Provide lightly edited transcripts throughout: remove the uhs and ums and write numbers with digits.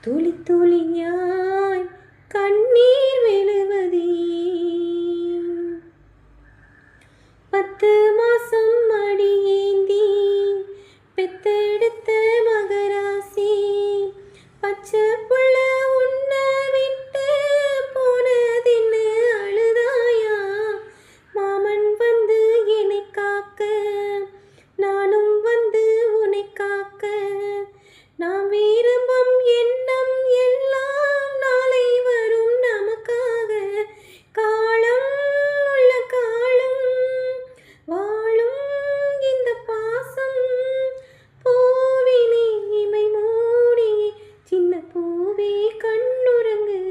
துளி துளியாய் கண்ணீர் விழுவதே. 10 மாசம் மடியேந்தி பெத்தெடுத்த மகராசி பச்சை புள்ள உன்ன விட்டு போனதின்னு அழுதாயா? மாமன் வந்து என்னை காக்க, நானும் வந்து உன்னை காக்க. நாம் விரும்பும் எண்ணம் எல்லாம் நாளை வரும் நமக்காக. காலம் உள்ள காலம் வாழும் இந்த பாசம். பூவிலே இமை மூடி சின்ன பூவே கண்ணுறங்கு.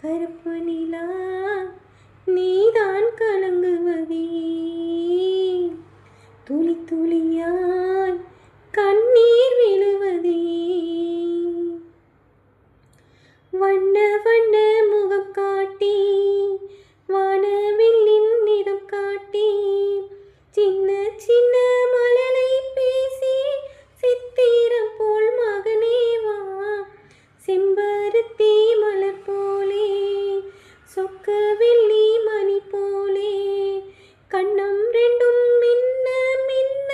கருப்பு நிலா நீதான் கலங்குவதே. துளி துளியாய் கண்ணீர் விழுவதே. வண்ண வண்ண முகம் காட்டி வானவில்லின் நிறம் காட்டி சின்ன சின்ன மழலை பேசி சித்திரம் போல் மகனே வா. செம்பருத்தி மலர் போலே சொக்க வெள்ளி மணி போலே கண்ணம் ரெண்டும் மின்ன மின்ன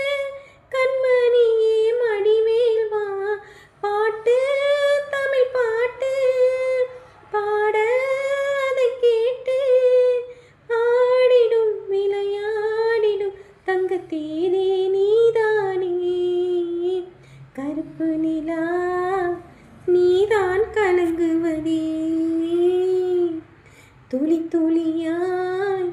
கண்மணியே மடிவேல் வா. பாட்டு தமிழ் பாட்டு பாட அதை கேட்டு ஆடிடும் விளையாடிடும் தங்கத்தேனே நீதானே. கருப்பு நிலா நீதான் கலங்குவதே. துளி துளியாய்